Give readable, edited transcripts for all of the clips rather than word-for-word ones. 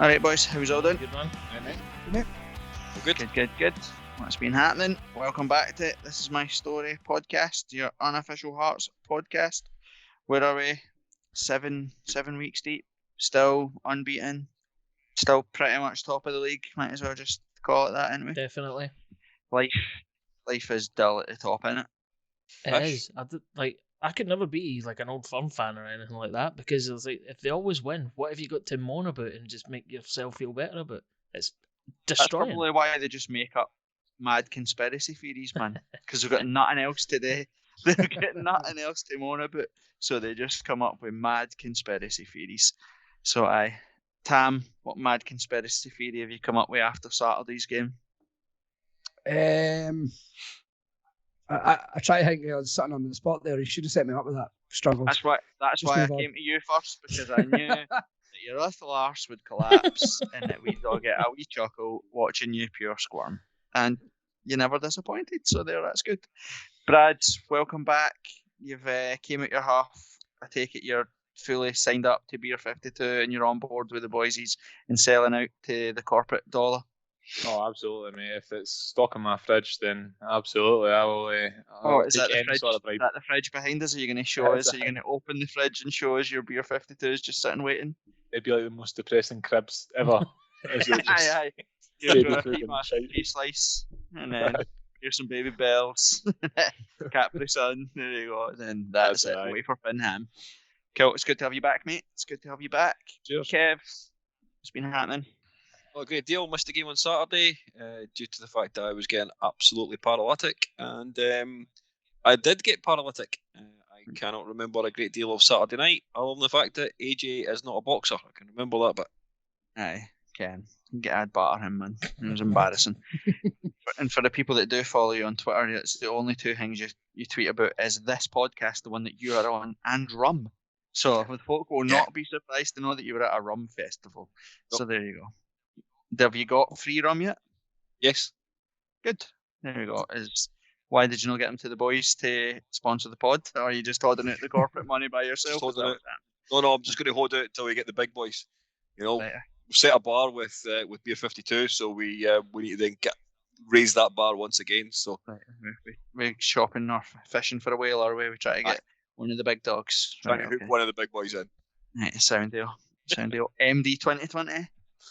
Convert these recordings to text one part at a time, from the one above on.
Alright boys, how's all doing? Good man. Mate. Good. What's been happening? Welcome back to it. This is My Story podcast, your unofficial Hearts podcast. Where are we? Seven weeks deep, still unbeaten, still pretty much top of the league. Might as well just call it that, anyway. Definitely. Life is dull at the top, innit? It is. I could never be like an Old Firm fan or anything like that, because it's like, if they always win, what have you got to moan about and just make yourself feel better about? It's destroying. That's probably why they just make up mad conspiracy theories, man. Because they've got nothing else to do. They've got nothing else to moan about, so they just come up with mad conspiracy theories. So Tam, what mad conspiracy theory have you come up with after Saturday's game? I try to think I was sitting on the spot there. He should have set me up with that struggle. That's why I came to you first, because I knew that your little arse would collapse and that we'd all get a wee chuckle watching you pure squirm. And you never disappointed, so that's good. Brad, welcome back. You've came at your half. I take it you're fully signed up to Beer 52 and you're on board with the boysies and selling out to the corporate dollar. Oh, absolutely, mate. If it's stock in my fridge, then absolutely, I will. Is that the fridge? Sort of is that the fridge behind us? Are you going to show us? Are you going to open the fridge and show us your Beer 52s just sitting waiting? It'd be like the most depressing cribs ever. Aye. You're going to eat my slice, and then here's some baby bells, Capri Sun. There you go. Then that's it. Right. Wait for Finham. Cool. It's good to have you back, mate. It's good to have you back. Cheers. Kev, what's been happening? Well, a great deal. Missed the game on Saturday due to the fact that I was getting absolutely paralytic, and I did get paralytic. I cannot remember a great deal of Saturday night, other than the fact that AJ is not a boxer. I can remember that bit. Aye, Ken. I'd batter him, man. It was embarrassing. And for the people that do follow you on Twitter, it's the only two things you tweet about is this podcast, the one that you are on, and rum. So the folk will not be surprised to know that you were at a rum festival. Nope. So there you go. Have you got free rum yet? Yes. Good. There we go. Why did you not get them to the boys to sponsor the pod? Or are you just holding out the corporate money by yourself? No, I'm just going to hold out until we get the big boys. You know, we've set a bar with Beer 52, so we need to then raise that bar once again. So we're shopping or fishing for a whale, or we try to get one of the big dogs. Trying to hook one of the big boys in. Right, sound deal. MD 2020.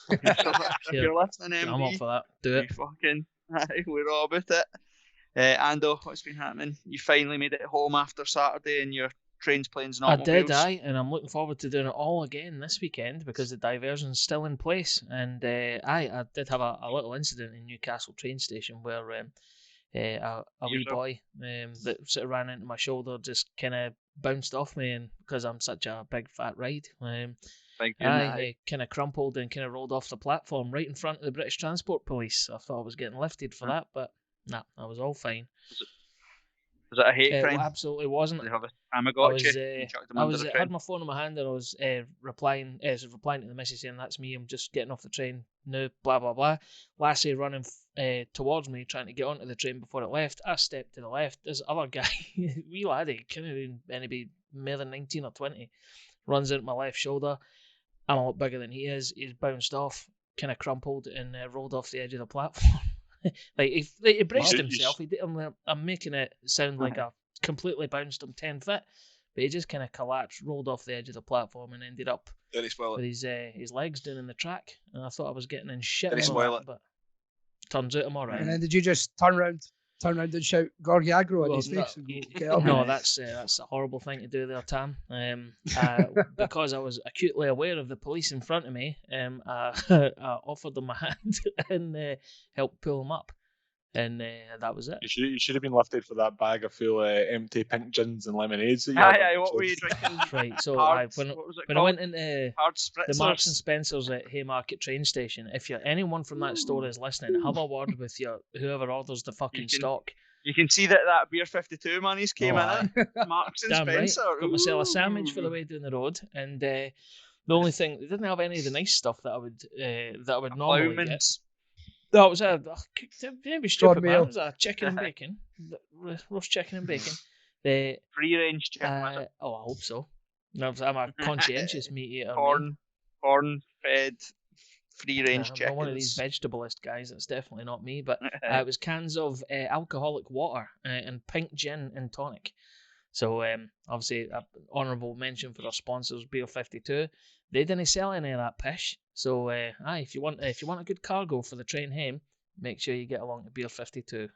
If you're listening, MD, I'm up for that. Do it. We're all about it. Ando, what's been happening? You finally made it home after Saturday and your trains, planes, and automobiles. I did, and I'm looking forward to doing it all again this weekend because the diversion's still in place. And I did have a little incident in Newcastle train station where a wee boy that sort of ran into my shoulder just kind of bounced off me, and because I'm such a big fat ride, I kind of crumpled and kind of rolled off the platform right in front of the British Transport Police. I thought I was getting lifted for that, but nah, I was all fine. Was it a hate crime? It absolutely wasn't. Did you have a Tamagotchi? I had my phone in my hand and I was replying to the message saying, "That's me, I'm just getting off the train now, blah, blah, blah." Lassie running towards me, trying to get onto the train before it left. I stepped to the left. This other guy, wee laddie, couldn't be more than 19 or 20, runs into my left shoulder. I'm a lot bigger than he is. He's bounced off, kind of crumpled, and rolled off the edge of the platform. He braced himself. I'm making it sound like I completely bounced him 10 feet, but he just kind of collapsed, rolled off the edge of the platform, and ended up with his legs down in the track. And I thought I was getting in shit, but turns out I'm all right. And then did you just turn around and shout "Gorgie Aggro" in his face? No, that's a horrible thing to do there, Tam. Because I was acutely aware of the police in front of me, I offered them a hand and helped pull them up, and that was it. You should have been lifted for that bag of full empty pink gins and lemonades. What were you drinking? Right, so when I went into the Marks and Spencers at Haymarket train station, if you're anyone from that store is listening, have a word with whoever orders the fucking stock. You can see that Beer 52 money's came in it. Marks and Spencer. Right. Got myself a sandwich for the way down the road, and the only thing, they didn't have any of the nice stuff that I would normally get. No, it was maybe stupid, man. It was a chicken and bacon, roast chicken and bacon. Free range chicken. I hope so. I'm a conscientious meat eater. Corn fed free range I'm chickens. not one of these vegetableist guys. That's definitely not me. But it was cans of alcoholic water and pink gin and tonic. So obviously, honourable mention for our sponsors, Beer 52. They didn't sell any of that pish. So if you want a good cargo for the train home, make sure you get along to Beer 52.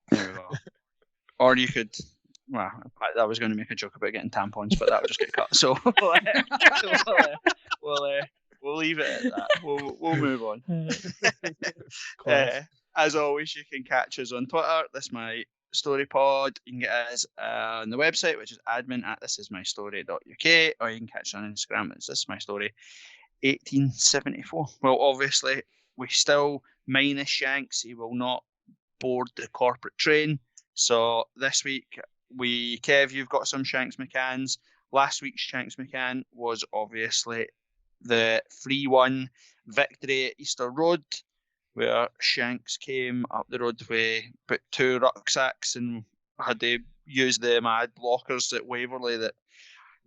There we go. Or you could. Well, I was going to make a joke about getting tampons, but that would just get cut. So we'll leave it at that. We'll move on. As always, you can catch us on Twitter. This is my story pod. You can get us on the website, which is admin@thisismystory.uk, or you can catch us on Instagram. It's This Is My Story 1874. Well, obviously, we still minus Shanks. He will not board the corporate train. So this week, Kev, you've got some Shanks McCanns. Last week's Shanks McCann was obviously the 3-1 victory at Easter Road, where Shanks came up the road with about 2 rucksacks and had to use the mad blockers at Waverley that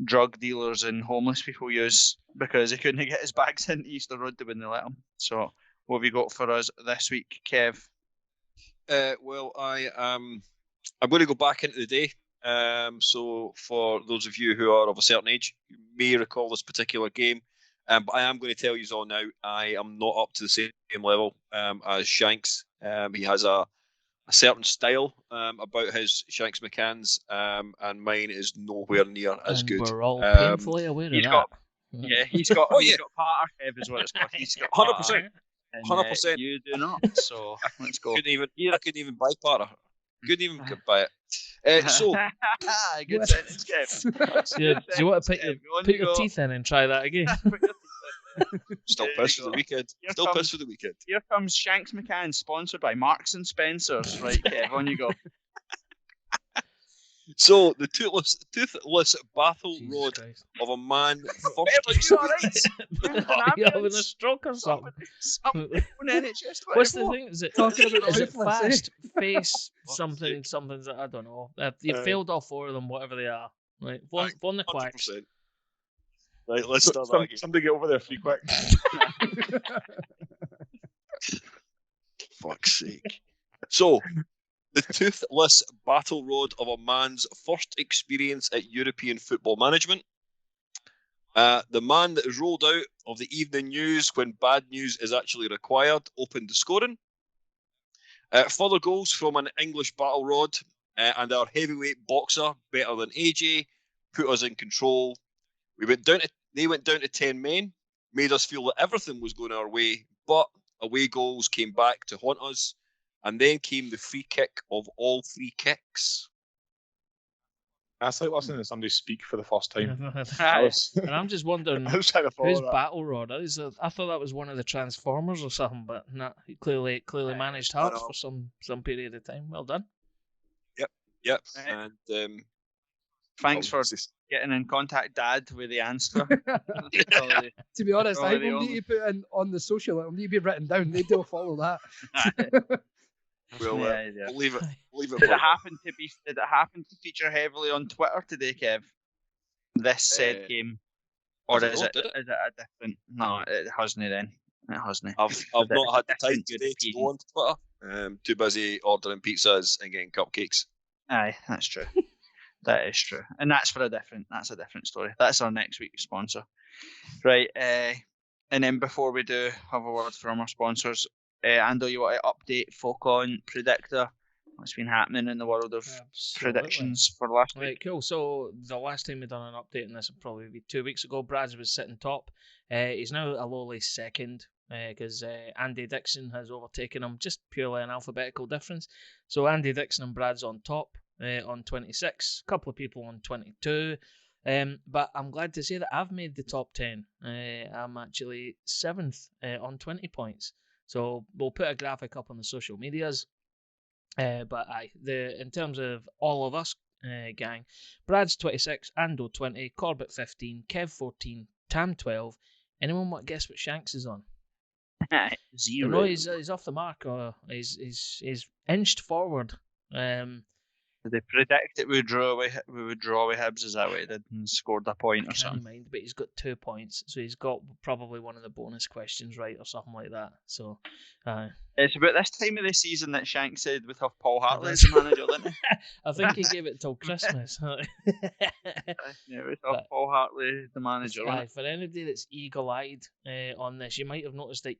drug dealers and homeless people use because he couldn't get his bags into Easter Road to win the let him. So what have you got for us this week, Kev? Well, I'm going to go back into the day. So for those of you who are of a certain age, you may recall this particular game. But I am going to tell you all now, I am not up to the same level as Shanks. He has a certain style about his Shanks McCanns, and mine is nowhere near as good. We're all painfully aware of that. He's got Patter Kev is what it's called. He's got 100%. 100%. You do not. So let's go. I couldn't even buy Patter. Couldn't even buy it. So good sentence, Kev. Do you want to put your teeth in and try that again? Still pissed for the weekend. Pissed for the weekend. Here comes Shanks McCann, sponsored by Marks and Spencers. Right, Kev, on you go. So the toothless Battlerod of a man first. You having a stroke or something? What's the thing? Is it fast face something? Something's I don't know. You failed all 4 of them, whatever they are. Right, one the quacks. Right, let's start that again. Somebody get over there pretty quick. Fuck's sake. So, the toothless Battlerod of a man's first experience at European football management. The man that is rolled out of the evening news when bad news is actually required opened the scoring. Further goals from an English Battlerod and our heavyweight boxer, better than AJ, put us in control. They went down to 10 men, made us feel that everything was going our way, but away goals came back to haunt us, and then came the free kick of all free kicks. That's like listening to somebody speak for the first time. And I'm just wondering who's Battlerod. I thought that was one of the Transformers or something, but not. He clearly managed Hearts for some period of time. Well done. Yep. And thanks for getting in contact, Dad, with the answer. To be honest, I will need to put in on the social. It'll need to be written down. They don't follow that. We'll leave it. Did it happen to feature heavily on Twitter today, Kev? This said game, or is it a different? No, it hasn't. Then it hasn't. I've not had the time today to go on Twitter. Too busy ordering pizzas and getting cupcakes. Aye, that's true. That is true, and that's a different story. That's our next week's sponsor, right? And then before we do have a word from our sponsors, Ando, you want to update folk on Predictor? What's been happening in the world of predictions for last week? Right, cool. So the last time we done an update, and this would probably be 2 weeks ago, Brad's was sitting top. He's now a lowly second because Andy Dixon has overtaken him, just purely an alphabetical difference. So Andy Dixon and Brad's on top on 26, a couple of people on 22. But I'm glad to say that I've made the top 10. I'm actually 7th on 20 points. So we'll put a graphic up on the social medias. But in terms of all of us, gang, Brad's 26, Ando 20, Corbett 15, Kev 14, Tam 12. Anyone want to guess what Shanks is on? 0. No, he's off the mark, or he's inched forward. Did they predict that we would draw with Hibs? Is that what he did and scored a point or Can't something? mind, but he's got 2 points, so he's got probably one of the bonus questions right or something like that. So, it's about this time of the season that Shanks said we'd have Paul Hartley as the manager, didn't he? I think he gave it till Christmas. Yeah, we'd have Paul Hartley the manager. For anybody that's eagle-eyed on this, you might have noticed that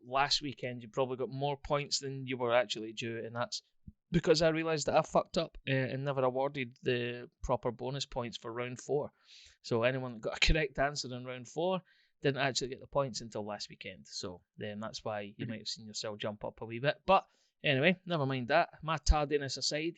last weekend you probably got more points than you were actually due, and that's because I realised that I fucked up and never awarded the proper bonus points for round 4. So anyone that got a correct answer in round 4 didn't actually get the points until last weekend. So then that's why you might have seen yourself jump up a wee bit. But anyway, never mind that. My tardiness aside,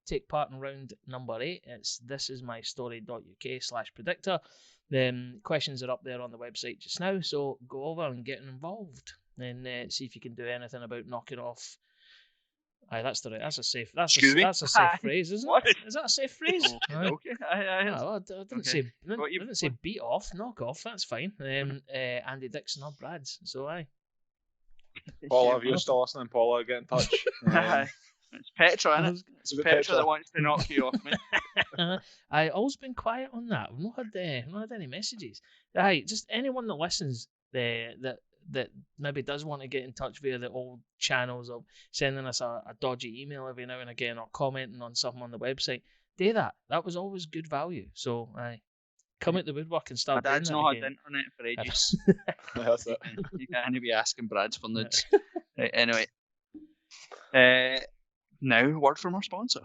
take part in round number 8. It's thisismystory.uk/predictor. The questions are up there on the website just now, so go over and get involved and see if you can do anything about knocking off. Aye, that's the right. That's a safe. That's a safe phrase, isn't it? Is that a safe phrase? Okay. I didn't say beat off, knock off. That's fine. Andy Dixon or Brad's. So aye. Paula, if you're still listening, Paula, get in touch. It's Petra, isn't it? It's Petra that wants to knock you off, mate. I always been quiet on that. I've not had any messages. Aye, just anyone that listens that maybe does want to get in touch via the old channels of sending us a dodgy email every now and again or commenting on something on the website, do that. That was always good value. So come out the woodwork and start doing that. My dad's not had internet for ages. That's it. You can't be asking Brad's for nudes. Right, anyway. Now, word from our sponsor.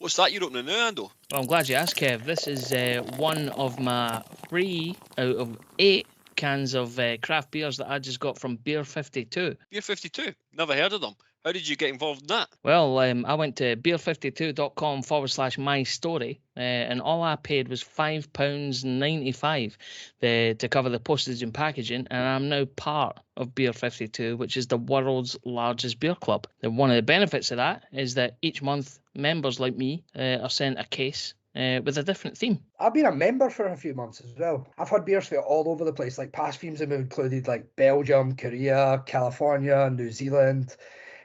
What's that you're opening now, Ando? Well, I'm glad you asked, Kev. This is one of my 3 out of 8 cans of craft beers that I just got from Beer 52. Beer 52? Never heard of them. How did you get involved in that? Well, I went to beer52.com/my story and all I paid was £5.95 to cover the postage and packaging, and I'm now part of Beer 52, which is the world's largest beer club. And one of the benefits of that is that each month members like me are sent a case with a different theme. I've been a member for a few months as well. I've had beers for all over the place. Like past themes have included like Belgium, Korea, California, New Zealand,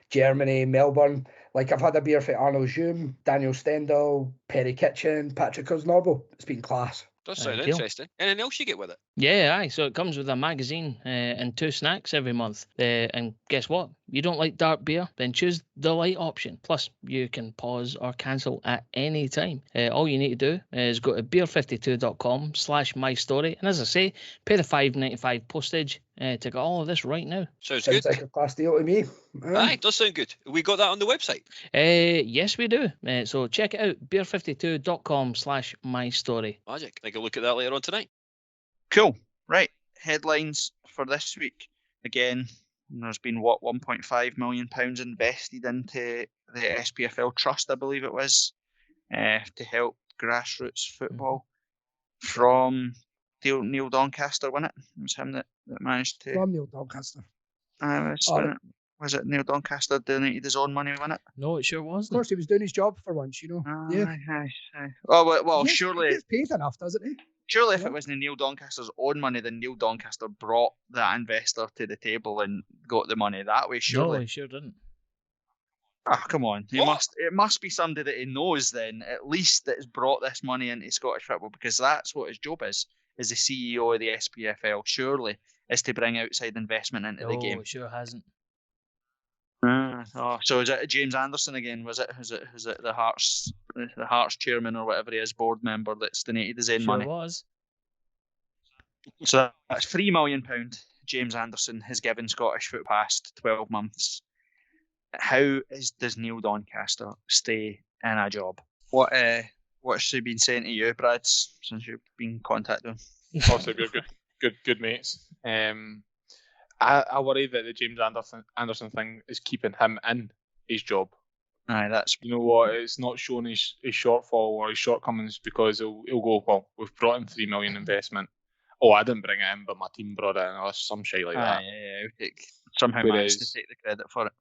Germany, Melbourne. Like I've had a beer for Arno Zoom, Daniel Stendhal, Perry Kitchen, Patrick Osnorbo. It's been class. Does sound interesting. Anything else you get with it? Yeah, aye. So it comes with a magazine and 2 snacks every month. And guess what? You don't like dark beer? Then choose the light option. Plus, you can pause or cancel at any time. All you need to do is go to beer52.com/my story. And as I say, pay the $5.95 postage to get all of this right now. Sounds Sounds good. like a class deal to me. Aye, it does sound good. We got that on the website? Yes, we do. So check it out, beer52.com/my story. Magic. I can look at that later on tonight. Cool. Right. Headlines for this week. Again, there's been, £1.5 million invested into the SPFL Trust, I believe it was, to help grassroots football from Neil Doncaster, wasn't it? It was him that managed to... From Neil Doncaster. Was it Neil Doncaster donated his own money, wasn't it? No, it sure wasn't. Of course, he was doing his job for once, you know. Aye. Oh, well, He surely... gets paid enough, doesn't he? Surely if it wasn't Neil Doncaster's own money, then Neil Doncaster brought that investor to the table and got the money that way, surely. No, he sure didn't. Oh, come on. It must be somebody that he knows then, at least, that has brought this money into Scottish football, because that's what his job is the CEO of the SPFL, surely, is to bring outside investment into the game. No, it sure hasn't. So is it James Anderson again? Was it the Hearts chairman or whatever he is, board member, that's donated his own money? Sure was. So that's £3 million James Anderson has given Scottish football past 12 months. How does Neil Doncaster stay in a job? What's he been saying to you, Brad, since you've been contacting him? Obviously, we're good mates. I worry that the James Anderson thing is keeping him in his job. Aye, that's... You know what? It's not showing his shortfall or his shortcomings, because he'll go, well, we've brought in $3 million investment. Oh, I didn't bring it in, but my team brought it in, or some shit like that. Yeah. Somehow managed to take the credit for it.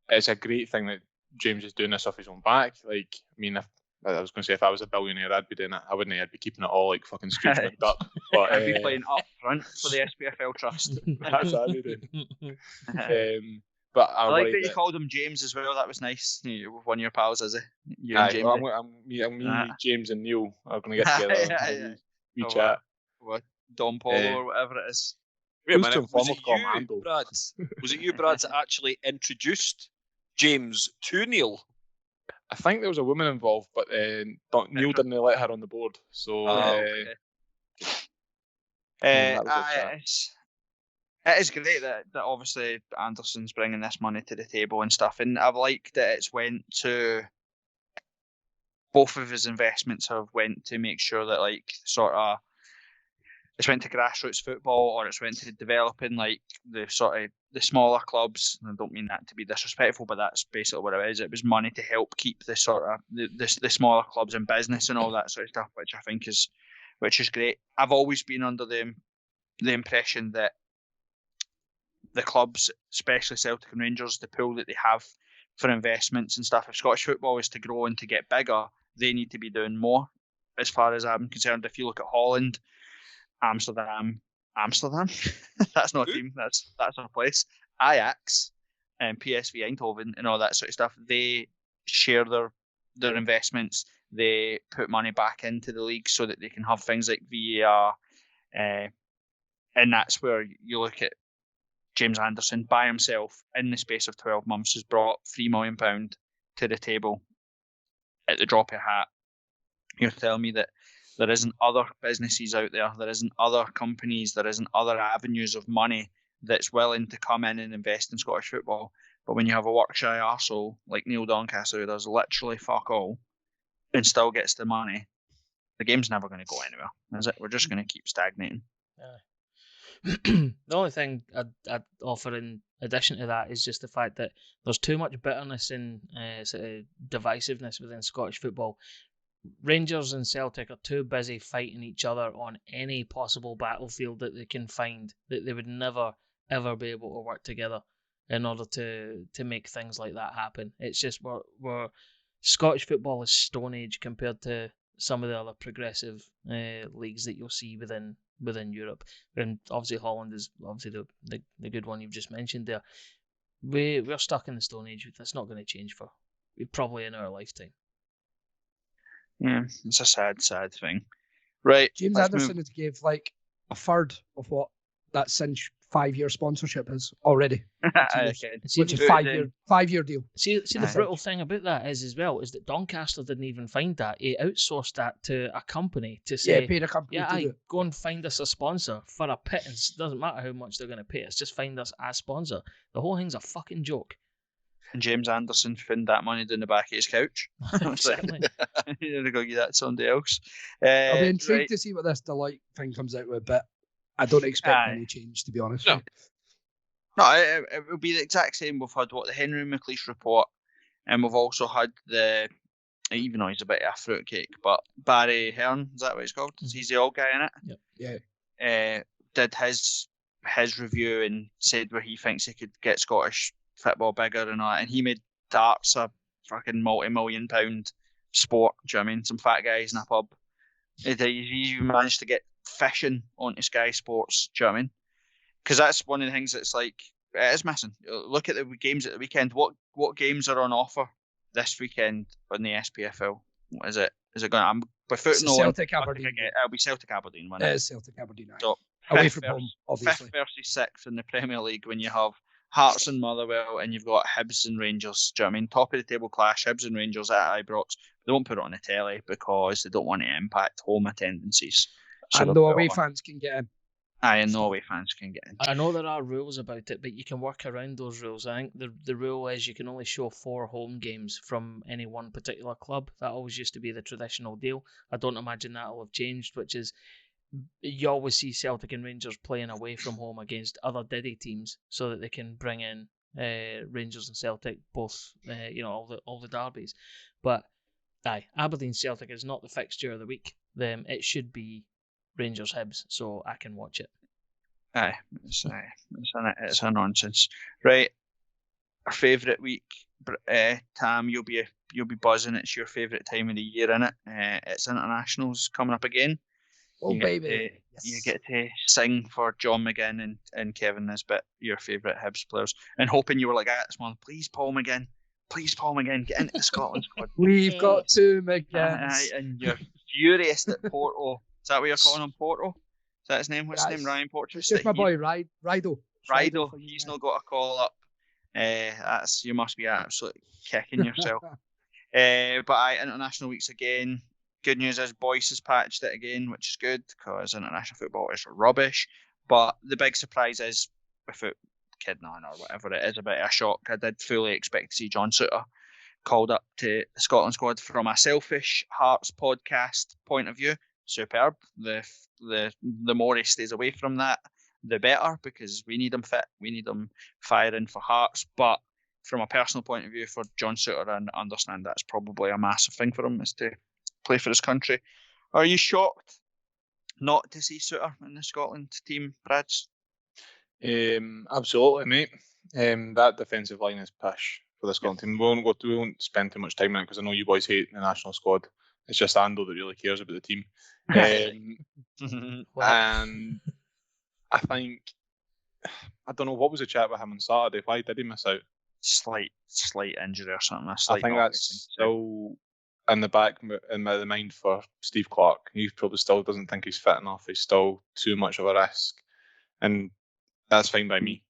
It's a great thing that James is doing this off his own back. Like, I mean, if I was a billionaire, I'd be doing it. I wouldn't. I'd be keeping it all like fucking Scrooge McDuck. But I'd be playing up front for the SPFL Trust. That's what I'd be doing. But I like worry that you called him James as well. That was nice. With one of your pals, is it? You and Aye, James. well, me, James, and Neil are going to get together and have a wee chat. What Don Polo or whatever it is. Wait a Who's to minute, inform was us it call you, him Ando? Brad? Was it you, Brad, that actually introduced James to Neil? I think there was a woman involved, but Neil didn't let her on the board. So that was a chat. It is great that obviously Anderson's bringing this money to the table and stuff, and I've liked that it's went to both of his investments have went to make sure that like sort of it's went to grassroots football or it's went to developing like the sort of the smaller clubs. And I don't mean that to be disrespectful, but that's basically what it is. It was money to help keep the sort of the smaller clubs in business and all that sort of stuff, which I think is great. I've always been under the impression that the clubs, especially Celtic and Rangers, the pool that they have for investments and stuff, if Scottish football is to grow and to get bigger, they need to be doing more. As far as I'm concerned, if you look at Holland, Amsterdam, that's not a team, that's a place. Ajax and PSV Eindhoven and all that sort of stuff, they share their investments. They put money back into the league so that they can have things like VAR, and that's where you look at James Anderson by himself in the space of 12 months has brought £3 million to the table at the drop of a hat. You're telling me that there isn't other businesses out there isn't other companies, there isn't other avenues of money that's willing to come in and invest in Scottish football. But when you have a work-shy arsehole like Neil Doncaster who does literally fuck all and still gets the money, the game's never going to go anywhere, is it? We're just going to keep stagnating. The only thing I'd offer in addition to that is just the fact that there's too much bitterness and sort of divisiveness within Scottish football. Rangers and Celtic are too busy fighting each other on any possible battlefield that they can find, that they would never ever be able to work together in order to make things like that happen. It's just we're Scottish football is Stone Age compared to some of the other progressive leagues that you'll see within Europe. And obviously Holland is obviously the good one you've just mentioned there. We're stuck in the Stone Age. That's not going to change for probably in our lifetime. Yeah, it's a sad thing. Right. James Anderson has gave like a third of what that Cinch 5-year sponsorship is already. Which is a 5-year deal. See the brutal thing about that is as well is that Doncaster didn't even find that. He outsourced that to a company to say, paid a company to do it. Go and find us a sponsor for a pittance. Doesn't matter how much they're going to pay us, just find us a sponsor. The whole thing's a fucking joke. And James Anderson found that money down the back of his couch. Exactly. You're going to go get that to somebody else. I'll be intrigued to see what this Delight thing comes out with, but I don't expect any change, to be honest. No, it will be the exact same. We've had the Henry McLeish report, and we've also had even though he's a bit of a fruitcake, but Barry Hearn, is that what he's called? He's the old guy in it. Yep. Yeah. Did his review and said where he thinks he could get Scottish football bigger and all that, and he made darts a fucking multi-million-pound sport. Do you know what I mean? Some fat guys in a pub. He managed to get fishing onto Sky Sports. Do you know what I mean? Because that's one of the things that's like it is missing. Look at the games at the weekend. What games are on offer this weekend on the SPFL? What is it? Is it going? I'm by foot no. Celtic Aberdeen. It'll be Celtic Aberdeen. It is Celtic Aberdeen. So away from home, obviously. 5th versus 6th in the Premier League when you have Hearts and Motherwell, and you've got Hibs and Rangers. Do you know what I mean? Top of the table clash, Hibs and Rangers at Ibrox. They won't put it on the telly because they don't want to impact home attendances. So and no away fans can get in. And no away fans can get in. I know there are rules about it, but you can work around those rules. I think the rule is you can only show 4 home games from any one particular club. That always used to be the traditional deal. I don't imagine that will have changed, which is you always see Celtic and Rangers playing away from home against other Diddy teams so that they can bring in Rangers and Celtic, both, all the derbies. But Aberdeen Celtic is not the fixture of the week. It should be Rangers Hibs, so I can watch it. It's a nonsense. Right, our favourite week, Tam, you'll be buzzing. It's your favourite time of the year, innit? It's internationals coming up again. Oh, you baby. You Yes. get to sing for John McGinn and Kevin Nisbet, your favourite Hibs players, and hoping you were like, this one, please Paul McGinn, get into the Scotland squad. We've got two McGinns. And you're furious that Porto, is that what you're calling him, Porto? Is that his name? What's his name? Ryan Porteous? It's just my boy, Rido. Rido, he's not got a call up. You must be absolutely kicking yourself. But international weeks again. Good news is Boyce has patched it again, which is good because international football is rubbish. But the big surprise is, without kidding on or whatever, it is a bit of a shock. I did fully expect to see John Souttar called up to the Scotland squad. From a selfish Hearts podcast point of view, superb. The more he stays away from that, the better, because we need him fit. We need him firing for Hearts. But from a personal point of view, for John Souttar, I understand that's probably a massive thing for him, is to play for his country. Are you not to see Souttar in the Scotland team, Brads? Absolutely, mate. That defensive line is pish for the Scotland team. We won't spend too much time on it because I know you boys hate the national squad. It's just Ando that really cares about the team. And I think, I don't know, what was the chat with him on Saturday? Why did he miss out? Slight injury or something. I think that's still in the back in the mind for Steve Clarke. He probably still doesn't think he's fit enough. He's still too much of a risk, and that's fine by me.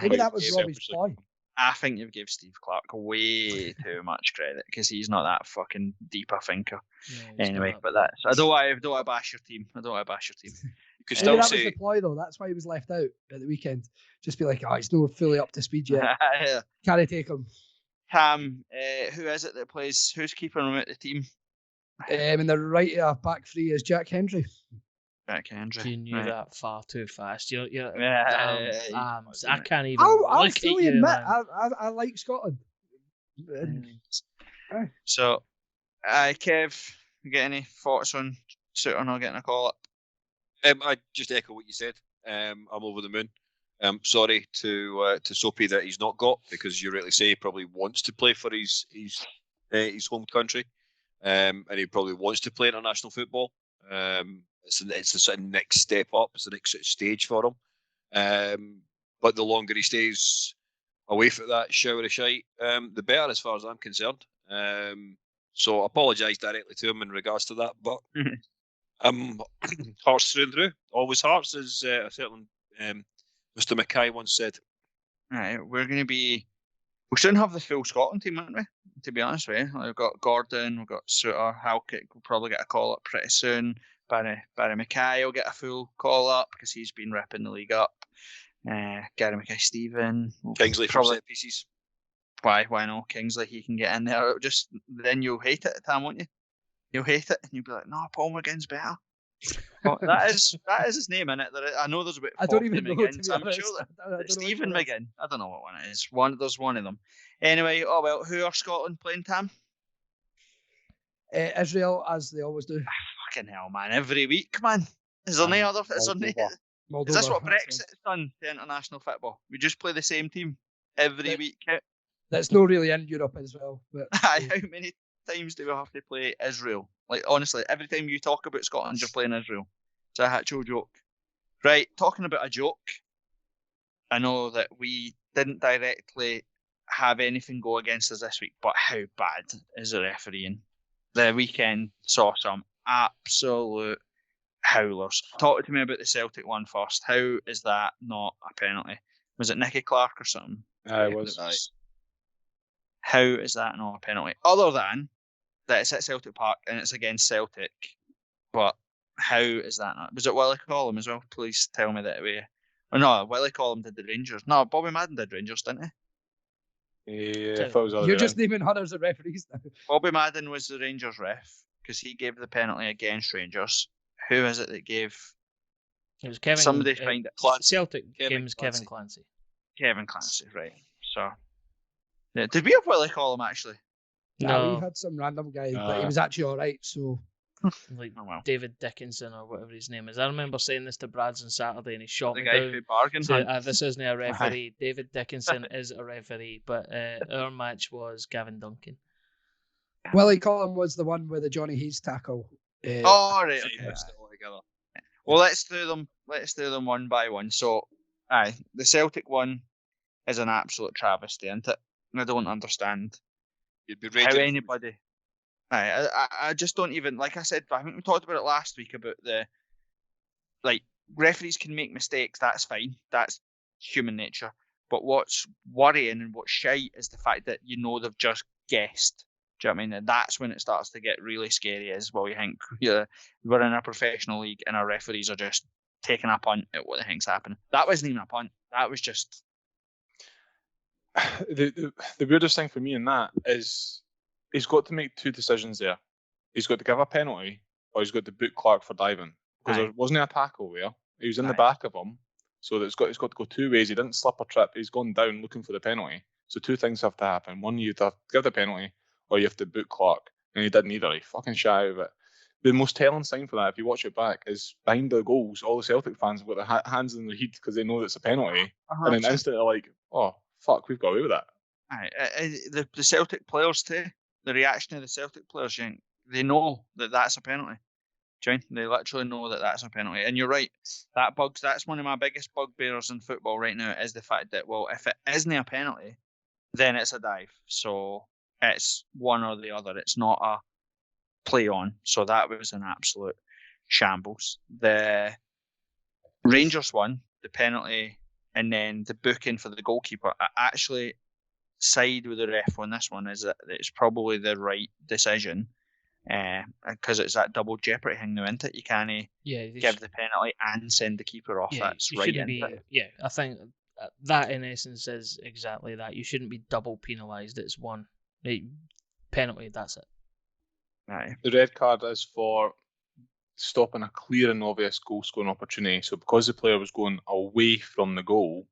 Maybe that was Robbie's ploy. I think you've given Steve Clarke way too much credit because he's not that fucking deep a thinker. No, anyway, but that's I don't want to bash your team. You could still that was the ploy though. That's why he was left out at the weekend. Just be like, he's not fully up to speed yet. Yeah. Can I take him? Cam, who is it that plays? Who's keeping him at the team? In the right back three is Jack Hendry. Jack Hendry. You knew that far too fast. I can't even. I'll fully admit, I like Scotland. So, Kev, you get any thoughts on Souttar not getting a call up? I just echo what you said. I'm over the moon. Sorry to Soapy that he's not got, because you rightly say he probably wants to play for his home country, and he probably wants to play international football. It's the sort of next step up. It's the next sort of stage for him. But the longer he stays away from that shower of shite, the better, as far as I'm concerned. So I apologise directly to him in regards to that. But Hearts through and through. Always Hearts, as a certain Mr. Mackay once said. Right, we shouldn't have the full Scotland team, aren't we? To be honest with you, we've got Gordon, we've got Souttar, Halcastle will probably get a call up pretty soon. Barry Mackay will get a full call up because he's been ripping the league up. Gary Mackay-Steven, Kingsley from set pieces. Why no? Kingsley, he can get in there. Then you'll hate it, Tam, won't you? You'll hate it, and you'll be like, no, Paul McGinn's better. Well, that is his name in it. I know there's about 40 I don't even know, McGinns. I'm sure that Stephen McGinn. I don't know what one it is. There's one of them. Anyway, who are Scotland playing, Tam? Israel, as they always do. Fucking hell, man! Every week, man. Is there no other? Is this what Brexit has done to international football? We just play the same team every week. That's not really in Europe as well. But how many times do we have to play Israel? Like, honestly, every time you talk about Scotland, you're playing Israel. It's an actual joke. Right, talking about a joke, I know that we didn't directly have anything go against us this week, but how bad is the refereeing? The weekend saw some absolute howlers. Talk to me about the Celtic one first. How is that not a penalty? Was it Nicky Clark or something? It was. How is that not a penalty? Other than that it's at Celtic Park and it's against Celtic. But how is that not? Was it Willie Collum as well? Please tell me that way. Oh, no, Willie Collum did the Rangers. No, Bobby Madden did Rangers, didn't he? Yeah, you're just naming hundreds of referees now. Bobby Madden was the Rangers ref because he gave the penalty against Rangers. Who is it that gave? It was Kevin. Somebody find it. Celtic games Kevin Clancy. Kevin Clancy, right? So, yeah, did we have Willie Collum actually? No, we had some random guy, but he was actually all right. So, like David Dickinson or whatever his name is. I remember saying this to Brads on Saturday, and he shot the me guy down. Who bargained. So, this isn't a referee. David Dickinson is a referee, but our match was Gavin Duncan. Willie Collum was the one with the Johnny Hayes tackle. Right. Okay. Well, let's do them. Let's do them one by one. So, the Celtic one is an absolute travesty, isn't it? I don't understand You'd be how ready. anybody. I just don't even, like I said. I think we talked about it last week about referees can make mistakes. That's fine. That's human nature. But what's worrying and what's shite is the fact that they've just guessed. Do you know what I mean? And that's when it starts to get really scary. As well, you think we're in a professional league and our referees are just taking a punt at what the heck's happening. That wasn't even a punt. That was just the weirdest thing for me in that is he's got to make two decisions there. He's got to give a penalty or he's got to boot Clark for diving. Because there wasn't a tackle there. He was in the back of him. So it's got to go two ways. He didn't slip or trip. He's gone down looking for the penalty. So two things have to happen. One, you have to give the penalty or you have to boot Clark. And he didn't either. He fucking shy of it. The most telling sign for that, if you watch it back, is behind the goals, all the Celtic fans have got their hands in their head because they know it's a penalty. 100%. And then instantly like, oh, fuck, we've got away with that. The Celtic players too, the reaction of the Celtic players, they know that that's a penalty. They literally know that that's a penalty. And you're right, that's one of my biggest bugbears in football right now is the fact that, well, if it isn't a penalty, then it's a dive. So it's one or the other. It's not a play on. So that was an absolute shambles. The Rangers one, the penalty, and then the booking for the goalkeeper, I actually side with the ref on this one, is that it's probably the right decision. Because it's that double jeopardy thing now, isn't it? You can't give the penalty and send the keeper off. That's right. I think that in essence is exactly that. You shouldn't be double penalised. It's one penalty, that's it. Aye. The red card is for stopping a clear and obvious goal scoring opportunity. So because the player was going away from the goal,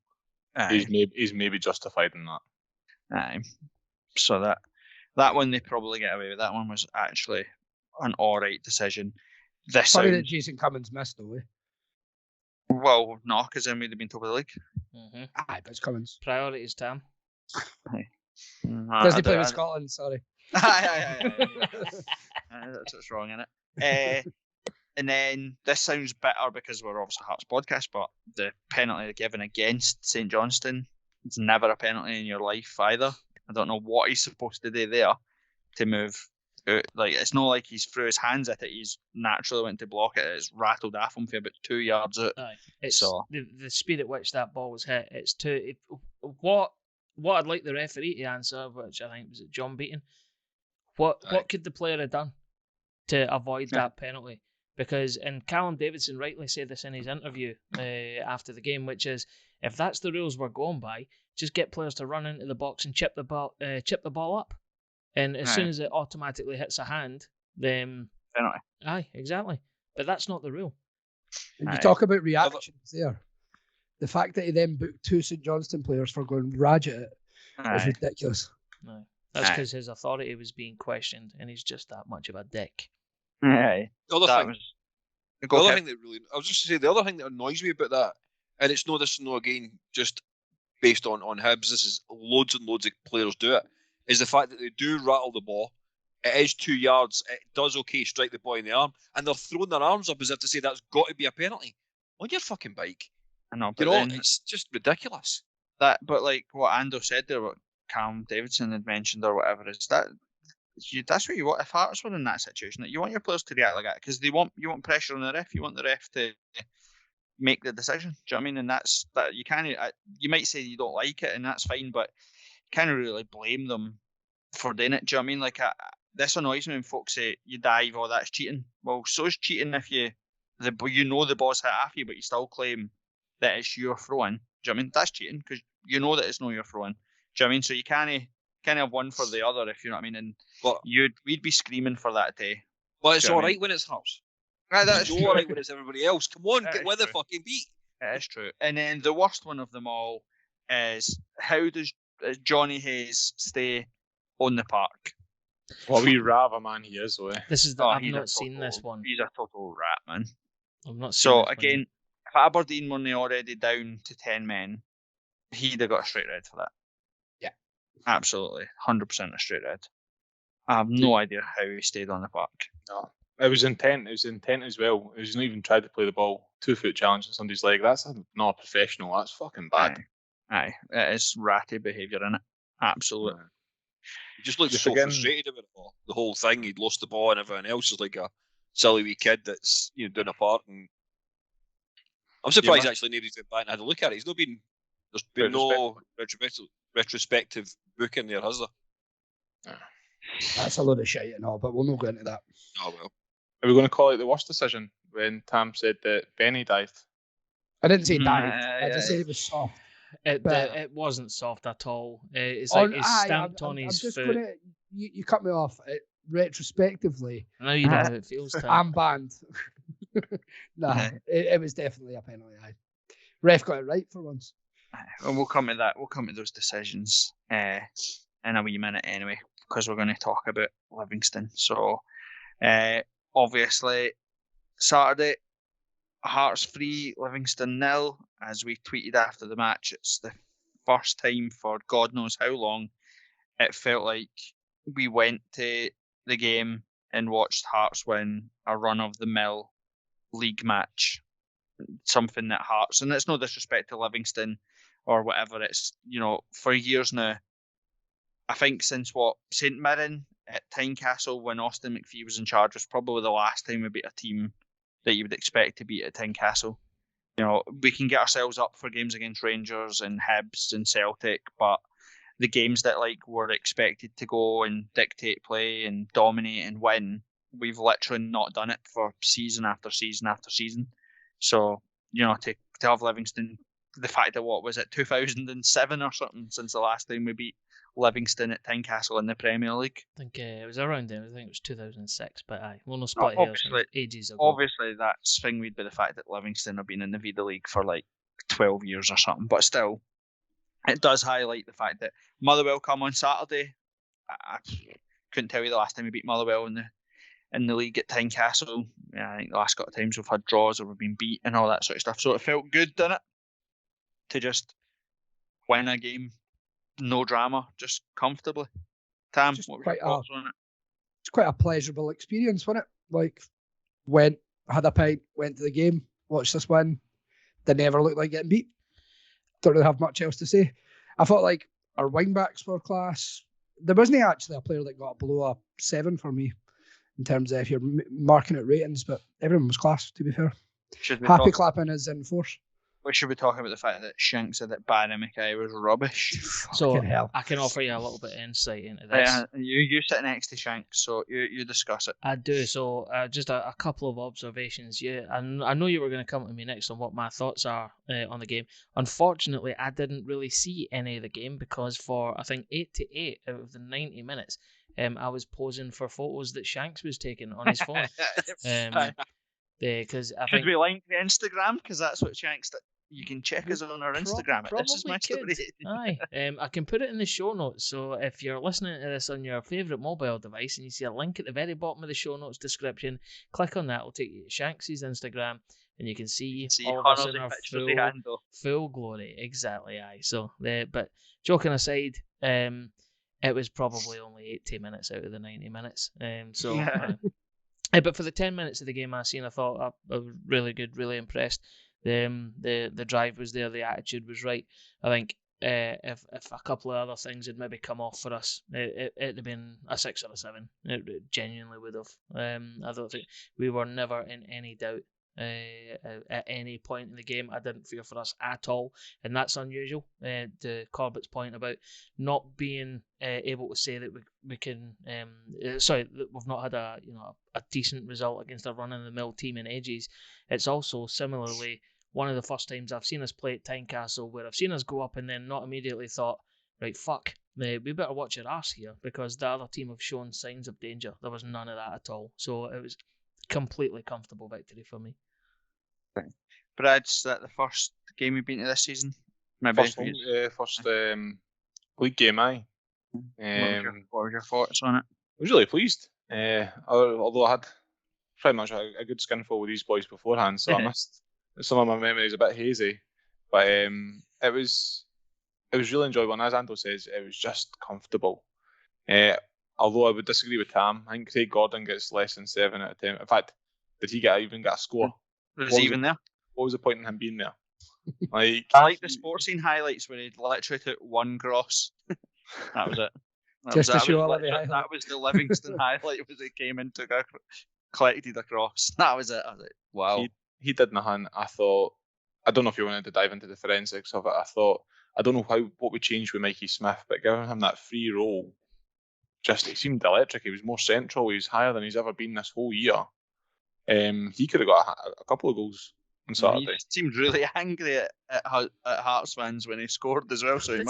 he's maybe justified in that. Aye. So that one they probably get away with. That one was actually an alright decision. Funny that Jason Cummins missed though. Well, no, because then we'd have been top of the league. Mm-hmm. Aye, but it's Cummins. Priorities, Tam. Does he play with Scotland? Sorry. Aye. That's what's wrong in it. And then this sounds bitter because we're obviously a Hearts podcast, but the penalty given against St Johnstone, it's never a penalty in your life either. I don't know what he's supposed to do there to move out. Like, it's not like he's threw his hands at it. He's naturally went to block it. It's rattled off him for about 2 yards out. Aye. It's the speed at which that ball was hit. It's what I'd like the referee to answer, which I think was John Beaton. What could the player have done to avoid that penalty? Because, and Callum Davidson rightly said this in his interview after the game, which is, if that's the rules we're going by, just get players to run into the box and chip the ball up, and as soon as it automatically hits a hand, then penalty. Aye, exactly. But that's not the rule. And you talk about reactions there. The fact that he then booked 2 St Johnstone players for going rage at it is ridiculous. No, that's because his authority was being questioned, and he's just that much of a dick. Aye. The other thing that really, I was just to say, the other thing that annoys me about that, and it's no again just based on Hibs, this is loads and loads of players do it, is the fact that they do rattle the ball. It is 2 yards. It does strike the boy in the arm, and they're throwing their arms up as if to say that's got to be a penalty on your fucking bike. I know, but it's just ridiculous. But like what Ando said there, what Callum Davidson had mentioned or whatever, is that's what you want. If Hearts were in that situation, you want your players to react like that because you want pressure on the ref. You want the ref to make the decision. Do you know what I mean? And that's that. You can't. You might say you don't like it, and that's fine, but you can't really blame them for doing it. Do you know what I mean? Like this annoys me when folks say you dive, or that's cheating. Well, so is cheating if the ball's hit after you, but you still claim that it's your throw-in. Do you know what I mean? That's cheating because you know that it's not your throw-in. Do you know what I mean? So you can't have one for the other, if you know what I mean. And we'd be screaming for that day. Well, it's all right when it's Hearts. That's all right when it's everybody else. Come on, get with the fucking beat. It is true. And then the worst one of them all is, how does Johnny Hayes stay on the park? Well, we rava man he is, though. This is I've not seen this one. He's a total rat, man. I've not seen so this again, one. If Aberdeen were already down to 10 men, he'd have got a straight red for that. Yeah. Absolutely. 100% a straight red. I have no idea how he stayed on the park. No. It was intent. It was intent as well. It was not even tried to play the ball. 2-foot challenge on somebody's leg. That's not professional. That's fucking bad. Aye. It is ratty behaviour, innit? Absolute. He just looked so frustrated about it all. The whole thing. He'd lost the ball and everyone else is like a silly wee kid that's doing a part. And I'm surprised actually nobody's went back and had a look at it. There's been no retrospective book in there, has there? That's a load of shit and all, but we'll not go into that. Oh well. Are we going to call it the worst decision when Tam said that Benny dived? I didn't say dived. I just said it was soft. It wasn't soft at all. It's like it's stamped on his foot. You cut me off. Retrospectively, I know you know how it feels. I'm banned. It was definitely a penalty. Ref got it right for once. Well, we'll come to that. We'll come to those decisions in a wee minute anyway, because we're going to talk about Livingston. So, obviously, Saturday, Hearts 3, Livingston 0. As we tweeted after the match, it's the first time for God knows how long it felt like we went to the game and watched Hearts win a run-of-the-mill league match. Something that Hearts, and it's no disrespect to Livingston or whatever, it's, for years now, I think since St Mirren at Tynecastle when Austin McPhee was in charge was probably the last time we beat a team that you would expect to beat at Tynecastle. We can get ourselves up for games against Rangers and Hibs and Celtic, but the games that were expected to go and dictate play and dominate and win, we've literally not done it for season after season after season. So, to have Livingston, the fact that 2007 or something since the last time we beat Livingston at Tynecastle in the Premier League. I think it was around then. I think it was 2006, but we'll not split hairs ages ago. Obviously, that's thing would be the fact that Livingston have been in the Vida League for 12 years or something, but still, it does highlight the fact that Motherwell come on Saturday. I couldn't tell you the last time we beat Motherwell in the league at Tynecastle. I think the last couple of times we've had draws or we've been beat and all that sort of stuff. So it felt good, didn't it? To just win a game, no drama, just comfortably. Tam, what were your thoughts on it? It's quite a pleasurable experience, wasn't it? Had a pint, went to the game, watched us win. Didn't ever look like getting beat. Don't really have much else to say. I thought our wing backs were class. There wasn't actually a player that got below a 7 for me in terms of if you're marking out ratings, but everyone was class, to be fair. Happy clapping is in force. We should be talking about the fact that Shanks said that Barry Mackay was rubbish. So I can offer you a little bit of insight into this. You sit next to Shanks, so you discuss it. I do. So just a couple of observations. I know you were going to come to me next on what my thoughts are on the game. Unfortunately, I didn't really see any of the game because for, I think, 88 out of the 90 minutes, I was posing for photos that Shanks was taking on his phone. Because Should we link the Instagram? Because that's what Shanks did. You can check us on our Instagram. This is my story. Aye, I can put it in the show notes. So if you're listening to this on your favourite mobile device and you see a link at the very bottom of the show notes description, click on that. It'll take you to Shanks' Instagram, and you can see all of us in our full glory. Exactly, aye. So, but joking aside, it was probably only 80 minutes out of the 90 minutes. But for the 10 minutes of the game I seen, I thought I was really good, really impressed. The drive was there, the attitude was right. I think if a couple of other things had maybe come off for us, it'd have been a 6 or a 7. It genuinely would have. I don't think we were never in any doubt at any point in the game. I didn't fear for us at all, and that's unusual. To Corbett's point about not being able to say that we can. That we've not had a decent result against a run-of-the-mill team in ages. It's also similarly one of the first times I've seen us play at Tynecastle where I've seen us go up and then not immediately thought, right, fuck, we better watch our arse here because the other team have shown signs of danger. There was none of that at all. So it was completely comfortable victory for me. Brad, is that the first game you've been to this season? Maybe first league game, aye. What were your thoughts on it? I was really pleased. Although I had pretty much a good skinful with these boys beforehand, so I missed some of my memories a bit hazy. But it was really enjoyable, and as Ando says, it was just comfortable. I although I would disagree with Tam, I think Craig Gordon gets less than 7 out of 10. In fact, did he even get a score? Was he even there? What was the point in him being there? Like, I like the sports scene highlights where he literally took one gross. That was it. That was the Livingston highlight, was he came in, collected a cross. That was it. I was like, wow. He did nothing. I thought, I don't know if you wanted to dive into the forensics of it. I don't know what would change with Mikey Smith, but giving him that free roll, it seemed electric. He was more central. He was higher than he's ever been this whole year. He could have got a couple of goals on Saturday. He seemed really angry at Hearts fans when he scored as well. So he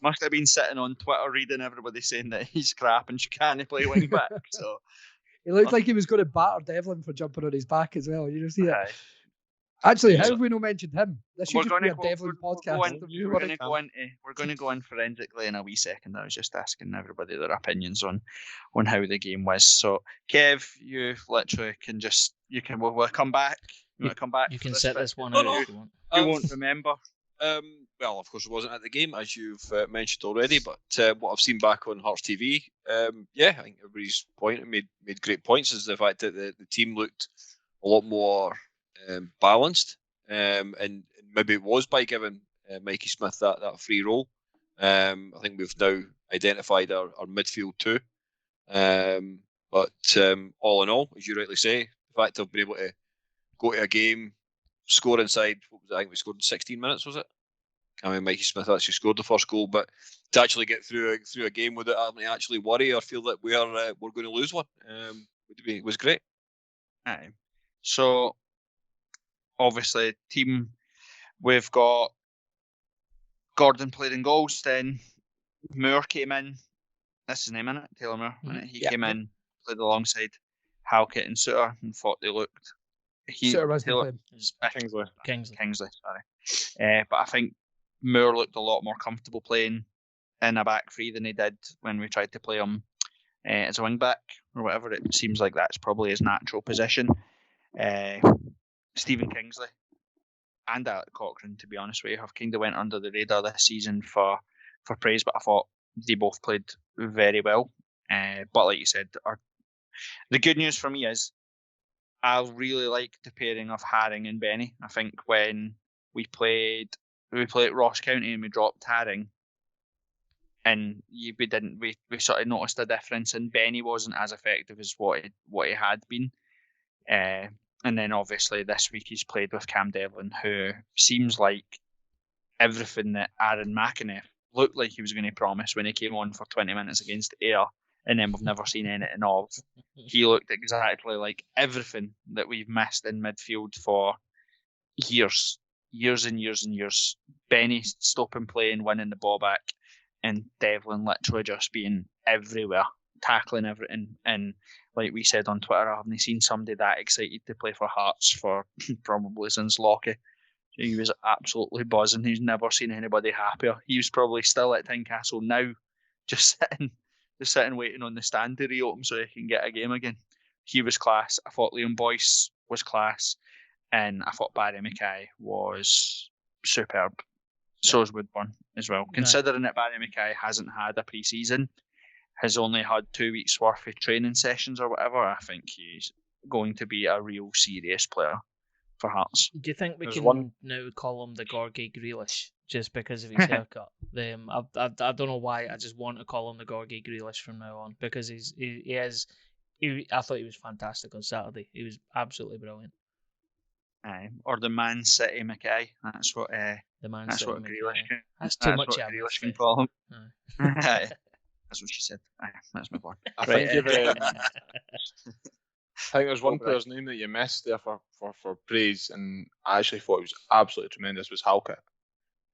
must have been sitting on Twitter reading everybody saying that he's crap and she can't play wing back. So he looked like he was going to batter Devlin for jumping on his back as well. You see that? Actually, how have we not mentioned him? This should just be a Devlin podcast. We're going to go in forensically in a wee second. I was just asking everybody their opinions on how the game was. So, Kev, you literally we'll come back. You want to come back? You can set this one out if you want. You won't remember. Well, of course, I wasn't at the game, as you've mentioned already, but what I've seen back on Hearts TV, I think everybody's point made great points, is the fact that the team looked a lot more balanced, and maybe it was by giving Mikey Smith that free roll. I think we've now identified our midfield too. But all in all, as you rightly say, the fact of being able to go to a game, score inside, I think we scored in 16 minutes, was it? I mean, Mikey Smith actually scored the first goal, but to actually get through a game without having to actually worry or feel that we're going to lose one, was great. Aye. So, obviously, team, we've got Gordon played in goals, then Moore came in. That's his name, isn't it? Taylor Moore. Mm-hmm. He came in, played alongside Halkett and Suter, and thought they looked. Suter was Kingsley, sorry. But I think Moore looked a lot more comfortable playing in a back three than he did when we tried to play him as a wing back or whatever. It seems like that's probably his natural position. Stephen Kingsley and Alec Cochrane, to be honest with you, have kind of went under the radar this season for praise, but I thought they both played very well. But like you said, the good news for me is I really like the pairing of Haring and Benny. I think when we played Ross County and we dropped Haring, and we sort of noticed a difference, and Benny wasn't as effective as what he had been. And then obviously this week he's played with Cam Devlin, who seems like everything that Aaron McInnes looked like he was going to promise when he came on for 20 minutes against Ayr, and then we've never seen anything of. He looked exactly like everything that we've missed in midfield for years and years and years. Benny stopping playing, winning the ball back, and Devlin literally just being everywhere, tackling everything. And like we said on Twitter, I haven't seen somebody that excited to play for Hearts for probably since Lockie. He was absolutely buzzing. He's never seen anybody happier. He was probably still at Halcastle now, just sitting waiting on the stand to reopen so he can get a game again. He was class. I thought Liam Boyce was class, and I thought Barry Mackay was superb. So is Woodburn as well. Considering that Barry Mackay hasn't had a pre-season, has only had 2 weeks worth of training sessions or whatever, I think he's going to be a real serious player for Hearts. Do you think we can now call him the Gorgie Grealish just because of his haircut? I don't know why. I just want to call him the Gorgie Grealish from now on because I thought he was fantastic on Saturday. He was absolutely brilliant. Or the Man City Mackay. That's what the Man City Grealish. That's too much. Grealish can call him. That's what she said. That's my point. I think there's one player's name that you missed there for praise, and I actually thought it was absolutely tremendous, was Halkett.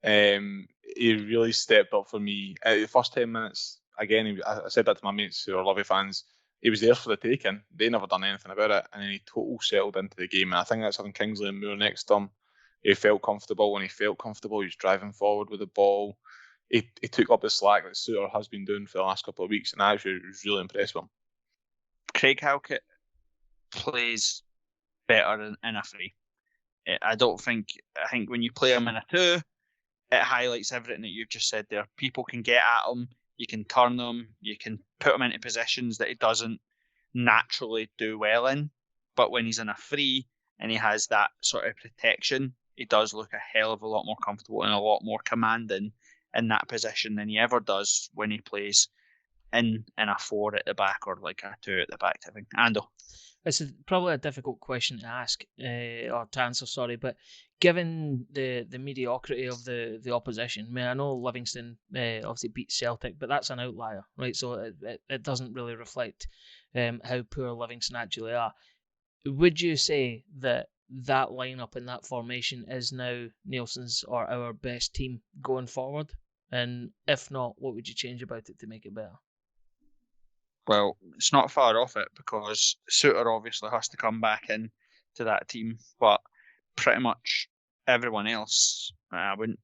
He really stepped up for me. The first 10 minutes, again, I said that to my mates who are Lovey fans, he was there for the taking. They never done anything about it, and then he totally settled into the game. And I think that's having Kingsley and Moore next to him. He felt comfortable. When he felt comfortable, he was driving forward with the ball. He took up the slack that Suter has been doing for the last couple of weeks, and I actually was really impressed with him. Craig Halkett plays better in a three. I think when you play him in a two, it highlights everything that you've just said there. People can get at him. you can turn him, you can put him into positions that he doesn't naturally do well in. But when he's in a free and he has that sort of protection, he does look a hell of a lot more comfortable and a lot more commanding in that position than he ever does when he plays in a 4 at the back or like a 2 at the back type thing. Ando. It's probably a difficult question to ask, or to answer, sorry, but given the mediocrity of the opposition, I mean, I know Livingston obviously beat Celtic, but that's an outlier, right? So it doesn't really reflect how poor Livingston actually are. Would you say that lineup and that formation is now Nielsen's or our best team going forward? And if not, what would you change about it to make it better? Well, it's not far off it because Suter obviously has to come back in to that team, but pretty much everyone else, I wouldn't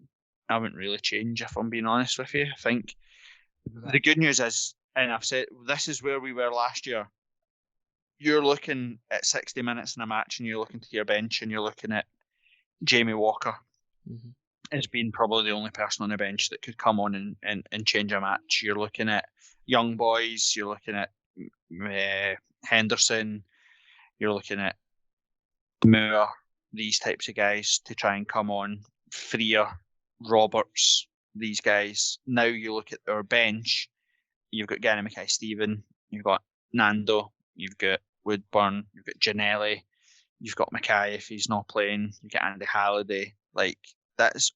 really change if I'm being honest with you. I think the good news is, and I've said this is where we were last year. You're looking at 60 minutes in a match, and you're looking to your bench, and you're looking at Jamie Walker as being probably the only person on the bench that could come on and change a match. You're looking at young boys, you're looking at Henderson, you're looking at Moore, these types of guys to try and come on, Freer, Roberts, these guys. Now you look at our bench, you've got Gary Mackay-Steven, you've got Nando, you've got Woodburn, you've got Giannelli, you've got Mackay if he's not playing, you've got Andy Halliday. Like, that's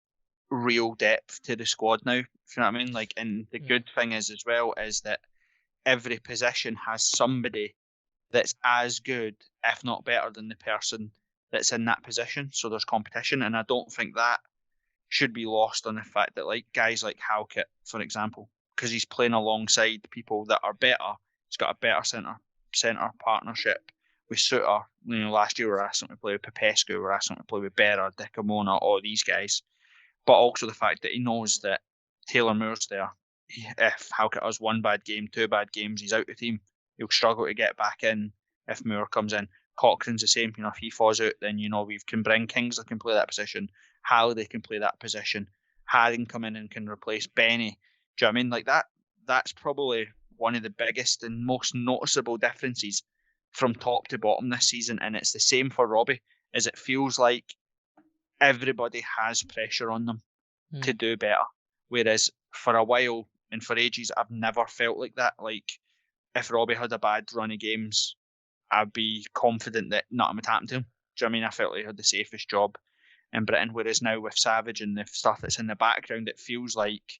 real depth to the squad now, if you know what I mean? Like, and the good thing is as well is that every position has somebody that's as good, if not better, than the person that's in that position. So there's competition, and I don't think that should be lost on the fact that, like, guys like Halcastle, for example, because he's playing alongside people that are better, he's got a better centre partnership with Suter. You know, last year we were asking him to play with Popescu, we were asking him to play with Berra, Dickamona, all these guys. But also the fact that he knows that Taylor Moore's there. If Halkett has 1 bad game, 2 bad games, he's out the team. He'll struggle to get back in if Moore comes in. Cochrane's the same. You know, if he falls out, then you know we can bring Kingsley can play that position. Halliday can play that position. Harry can come in and can replace Benny. Do you know what I mean? Like that. That's probably one of the biggest and most noticeable differences from top to bottom this season, and it's the same for Robbie. Is it feels like everybody has pressure on them to do better. Whereas for a while and for ages, I've never felt like that. Like, if Robbie had a bad run of games, I'd be confident that nothing would happen to him. Do you know what I mean? I felt like he had the safest job in Britain. Whereas now with Savage and the stuff that's in the background, it feels like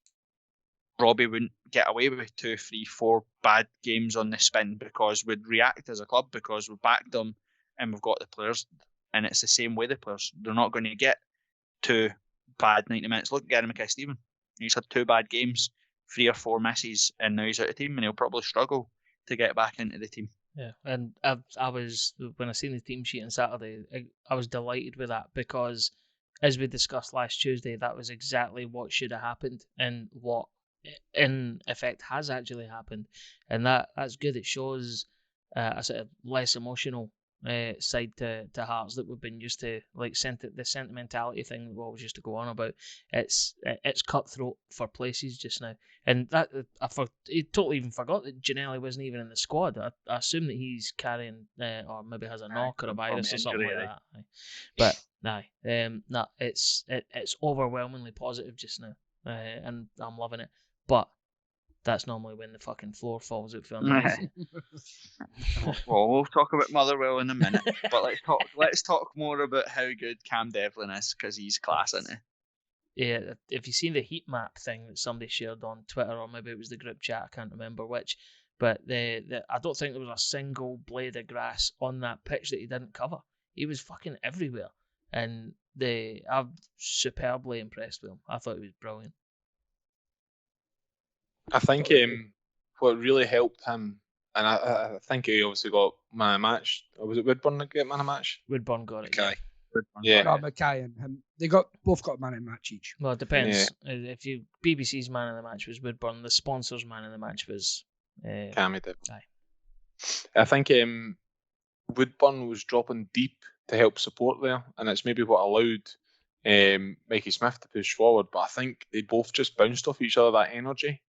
Robbie wouldn't get away with 2, 3, 4 bad games on the spin because we'd react as a club because we've backed them and we've got the players. And it's the same way the players. They're not going to get 2 bad 90 minutes. Look at Gary Mackay-Steven. He's had 2 bad games, 3 or 4 misses, and now he's out of the team, and he'll probably struggle to get back into the team. Yeah, and I was, when I seen the team sheet on Saturday, I was delighted with that because, as we discussed last Tuesday, that was exactly what should have happened and what, in effect, has actually happened. And that's good. It shows a sort of less emotional side to Hearts that we've been used to, like the sentimentality thing that we always used to go on about. It's cutthroat for places just now, and that I totally even forgot that Giannelli wasn't even in the squad. I assume that he's carrying or maybe has a knock or a virus or something like that. But no, it's overwhelmingly positive just now, and I'm loving it. But that's normally when the fucking floor falls out for me. Well, we'll talk about Motherwell in a minute, but let's talk more about how good Cam Devlin is because he's class, isn't he? Yeah, if you seen the heat map thing that somebody shared on Twitter, or maybe it was the group chat, I can't remember which, but I don't think there was a single blade of grass on that pitch that he didn't cover. He was fucking everywhere, and I'm superbly impressed with him. I thought he was brilliant. I think what really helped him, and I think he obviously got man of the match. Or was it Woodburn that got man of the match? Woodburn got it. Okay. Yeah. No, Mackay and him. They both got man of the match each. Well, it depends. Yeah. If BBC's man of the match was Woodburn, the sponsor's man of the match was Cammy Devlin. Aye. I think Woodburn was dropping deep to help support there, and it's maybe what allowed Mikey Smith to push forward. But I think they both just bounced off each other, that energy.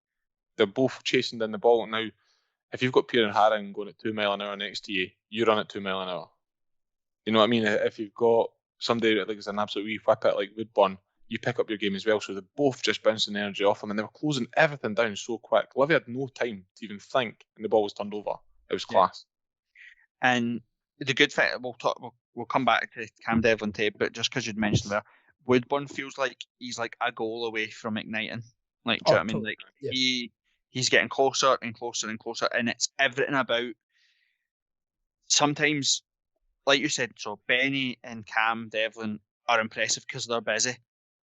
they're both chasing down the ball. Now, if you've got Kieran Haring going at 2 mile an hour next to you, you run at 2 mile an hour. You know what I mean? If you've got somebody that is an absolute wee whippet like Woodburn, you pick up your game as well. So they're both just bouncing the energy off them, and they were closing everything down so quick. Livy had no time to even think, and the ball was turned over. It was class. And the good thing, we'll come back to Cam Devlin tape, but just because you'd mentioned there, Woodburn feels like he's like a goal away from igniting. Like, do you know what I mean? totally. Like Yeah. he's getting closer and closer and closer, and it's everything about. Sometimes, like you said, so Benny and Cam Devlin are impressive because they're busy.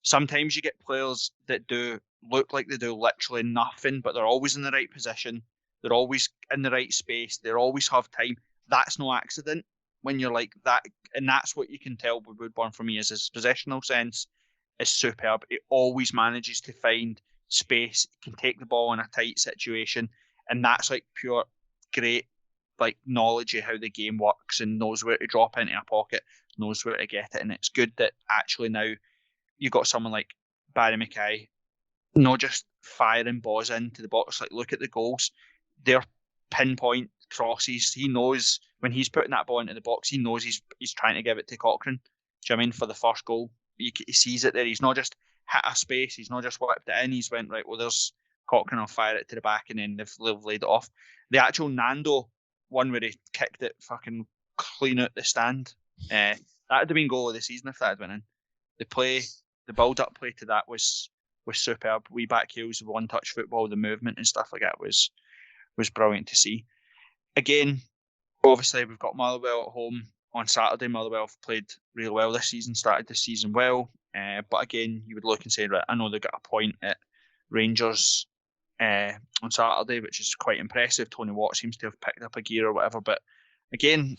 Sometimes you get players that do look like they do literally nothing, but they're always in the right position. They're always in the right space. They always have time. That's no accident when you're like that. And that's what you can tell with Woodburn for me is his possessional sense is superb. He always manages to find space. He can take the ball in a tight situation. And that's like pure great like knowledge of how the game works and knows where to drop into a pocket, knows where to get it. And it's good that actually now you got someone like Barry Mackay, not just firing balls into the box. Like, look at the goals. They're pinpoint crosses. He knows when he's putting that ball into the box, he knows he's trying to give it to Cochrane. Do you know what I mean? For the first goal, he sees it there. He's not just hit a space. He's not just whipped it in. He's went, right, well, there's Cochrane. I'll fire it to the back, and then they've laid it off. The actual Nando one where he kicked it fucking clean out the stand. That would have been goal of the season if that had went in. The build-up play to that was superb. We back heels, one-touch football, the movement and stuff like that was brilliant to see. Again, obviously we've got Motherwell at home on Saturday. Motherwell have played really well this season, started the season well. But again, you would look and say, right, I know they got a point at Rangers on Saturday, which is quite impressive. Tony Watt seems to have picked up a gear or whatever. But again,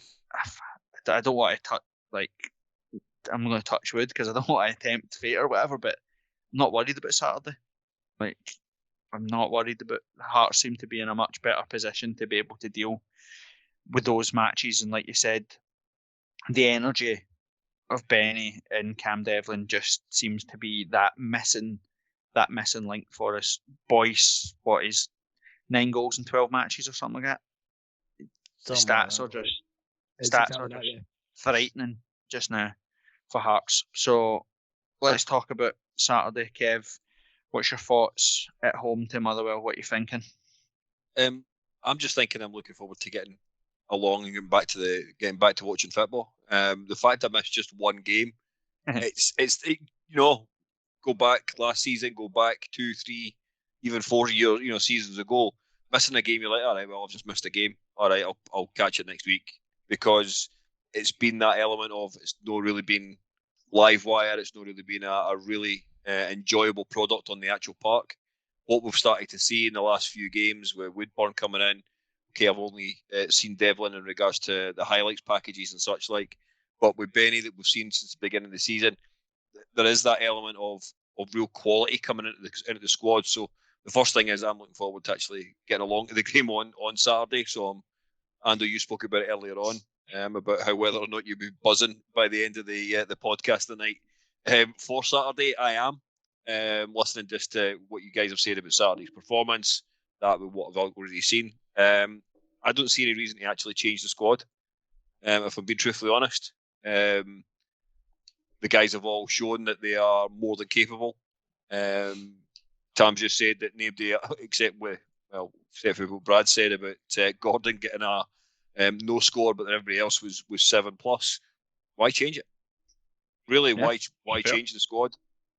I don't want to touch, like, I'm going to touch wood because I don't want to tempt fate or whatever, but I'm not worried about Saturday. Like, I'm not worried about Hearts seem to be in a much better position to be able to deal with those matches. And like you said, the energy of Benny and Cam Devlin just seems to be that missing link for us. Boyce, what is 9 goals in 12 matches or something like that? The stats are just frightening just now for Hearts. So let's talk about Saturday, Kev. What's your thoughts at home to Motherwell? What are you thinking? I'm just thinking I'm looking forward to getting along and getting back to watching football. The fact I missed just one game, go back last season, go back 2, 3, even 4 years, seasons ago, missing a game, you're like, all right, well, I've just missed a game. All right, I'll catch it next week, because it's been that element of it's not really been live wire. It's not really been a really enjoyable product on the actual park. What we've started to see in the last few games with Woodburn coming in, okay, I've only seen Devlin in regards to the highlights packages and such like, but with Benny that we've seen since the beginning of the season, there is that element of real quality coming into the squad. So the first thing is I'm looking forward to actually getting along to the game on Saturday. So Ando, you spoke about it earlier on, about how whether or not you'd be buzzing by the end of the podcast tonight. For Saturday, I am listening just to what you guys have said about Saturday's performance, that with what I've already seen. I don't see any reason to actually change the squad, if I'm being truthfully honest. The guys have all shown that they are more than capable. Tam's just said that nobody, except for what Brad said about Gordon getting a no score, but everybody else was 7+. Why change it? Really, why change the squad?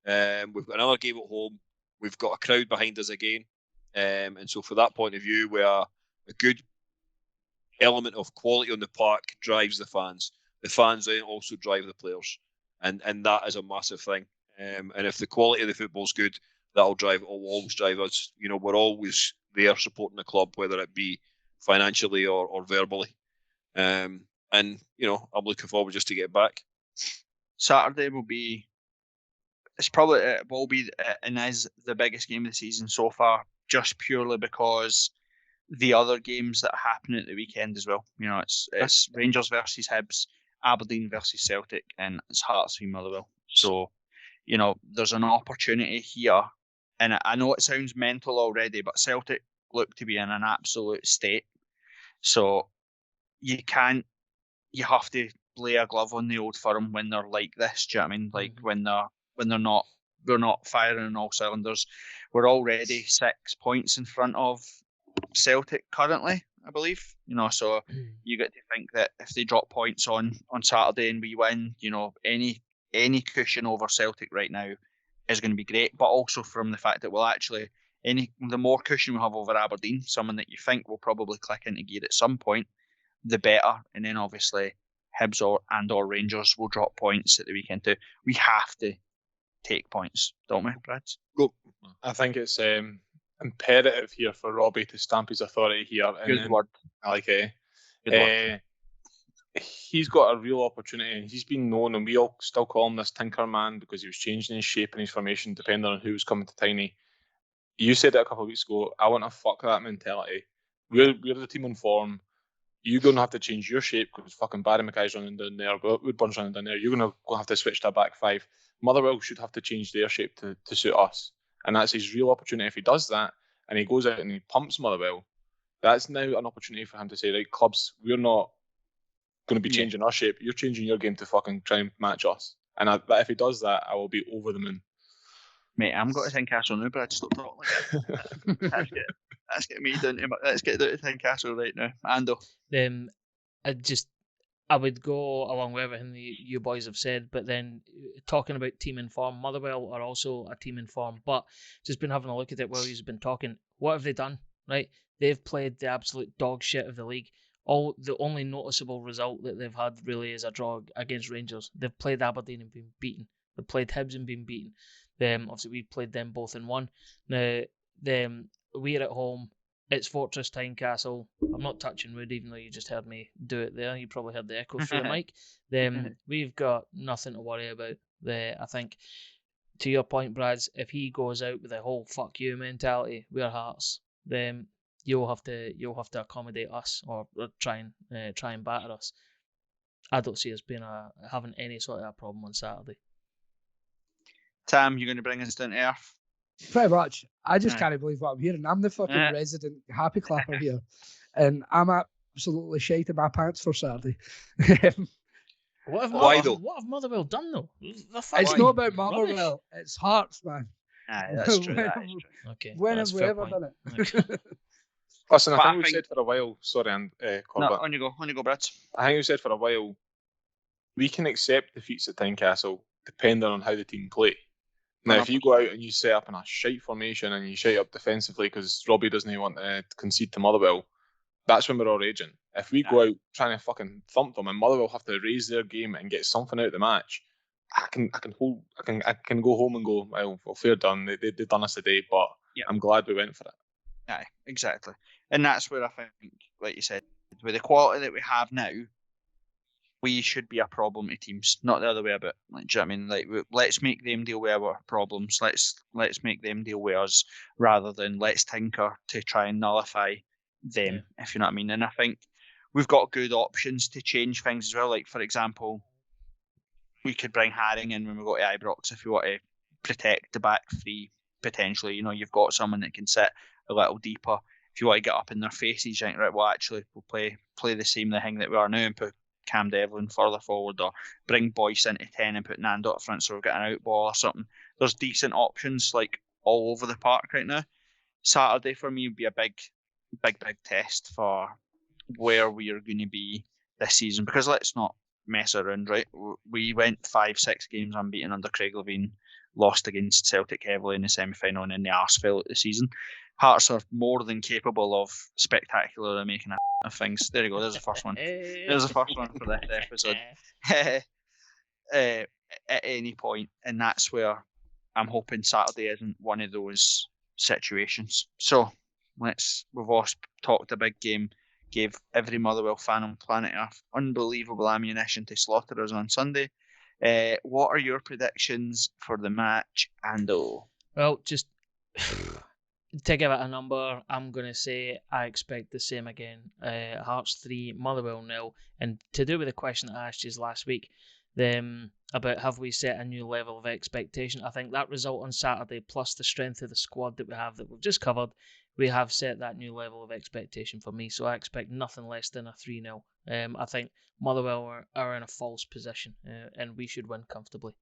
We've got another game at home. We've got a crowd behind us again. And so for that point of view, we are a good element of quality on the park drives the fans. The fans then also drive the players. And that is a massive thing. And if the quality of the football is good, that'll always drive us. We're always there supporting the club, whether it be financially or verbally. And I'm looking forward just to get back. Saturday will be and is the biggest game of the season so far, just purely because the other games that happen at the weekend as well. It's Rangers versus Hibs, Aberdeen versus Celtic, and it's Hearts v Motherwell. So, there's an opportunity here And I know it sounds mental already, but Celtic look to be in an absolute state. So you have to lay a glove on the old firm when they're like this. Do you know what I mean? Like when they're not firing on all cylinders. We're already 6 points in front of Celtic currently, I believe. So you get to think that if they drop points on Saturday and we win, any cushion over Celtic right now is going to be great. But also from the fact that we'll actually the more cushion we have over Aberdeen, someone that you think will probably click into gear at some point, the better. And then obviously Hibs or Rangers will drop points at the weekend too. We have to take points, don't we, Brad? Go. I think it's imperative here for Robbie to stamp his authority here. Good word. I like it. Good word. He's got a real opportunity. He's been known, and we all still call him this Tinker Man because he was changing his shape and his formation depending on who was coming to Tiny. You said it a couple of weeks ago. I want to fuck that mentality. We're the team on form. You're going to have to change your shape because fucking Barry Mackay's running down there, Woodburn's running down there. You're going to have to switch to a back five. Motherwell should have to change their shape to suit us. And that's his real opportunity. If he does that and he goes out and he pumps Motherwell, that's now an opportunity for him to say, right, clubs, we're not going to be changing our shape. You're changing your game to fucking try and match us. And if he does that, I will be over the moon. Mate, I'm going to Tynecastle now, but I'd stop talking like that. Let's get me down to Tynecastle right now. Ando. I would go along with everything you boys have said, but then talking about team in form, Motherwell are also a team in form, but just been having a look at it while you've been talking. What have they done? Right? They've played the absolute dog shit of the league. The only noticeable result that they've had really is a draw against Rangers. They've played Aberdeen and been beaten. They've played Hibs and been beaten. Obviously, we've played them both in one. Now, we're at home. It's Fortress Tynecastle. I'm not touching wood, even though you just heard me do it there. You probably heard the echo through the mic. We've got nothing to worry about. I think, to your point, Brad, if he goes out with a whole "fuck you" mentality, we're Hearts. Then you'll have to accommodate us or try and batter us. I don't see us having any sort of a problem on Saturday. Tam, you're going to bring us down to earth? Pretty much. I just can't believe what I'm hearing. I'm the fucking resident happy clapper here. And I'm absolutely shiting my pants for Saturday. What have Motherwell done, though? It's not about Motherwell. It's Hearts, man. That's true. Okay. When have we ever done it? Okay. Listen, I think we've said for a while, sorry, and Corbett. No, on you go, Brad. I think we've said for a while, we can accept defeats at Tynecastle depending on how the team play. Now, if you go out and you set up in a shite formation and you shite up defensively because Robbie doesn't want to concede to Motherwell, that's when we're all raging. If we go out trying to fucking thump them and Motherwell have to raise their game and get something out of the match, I can go home and go, well fair done. They've done us today, but I'm glad we went for it. Aye, exactly. And that's where I think, like you said, with the quality that we have now, we should be a problem to teams, not the other way about. Like, do you know what I mean? Like, let's make them deal with our problems. Let's make them deal with us, rather than let's tinker to try and nullify them. If you know what I mean. And I think we've got good options to change things as well. Like, for example, we could bring Haring in when we go to Ibrox if you want to protect the back three. Potentially, you've got someone that can sit a little deeper. If you want to get up in their faces, you think, right, well, actually, we'll play the same thing that we are now and put Cam Devlin further forward, or bring Boyce into 10 and put Ando up front so we've got an out ball or something. There's decent options like all over the park right now. Saturday for me would be a big test for where we are going to be this season, because let's not mess around, right? We went 5-6 games unbeaten under Craig Levein, lost against Celtic heavily in the semi-final, and in the arse fell at the season. Hearts are more than capable of spectacularly making of things. There you go. There's the first one. There's the first one for this episode. At any point, and that's where I'm hoping Saturday isn't one of those situations. So we've all talked a big game, gave every Motherwell fan on planet Earth unbelievable ammunition to slaughter us on Sunday. What are your predictions for the match, Ando? Well, just to give it a number, I'm going to say I expect the same again. Hearts 3, Motherwell 0. And to do with the question I asked you last week, about have we set a new level of expectation. I think that result on Saturday, plus the strength of the squad that we have that we've just covered, we have set that new level of expectation for me. So I expect nothing less than a 3-0. I think Motherwell are in a false position, and we should win comfortably.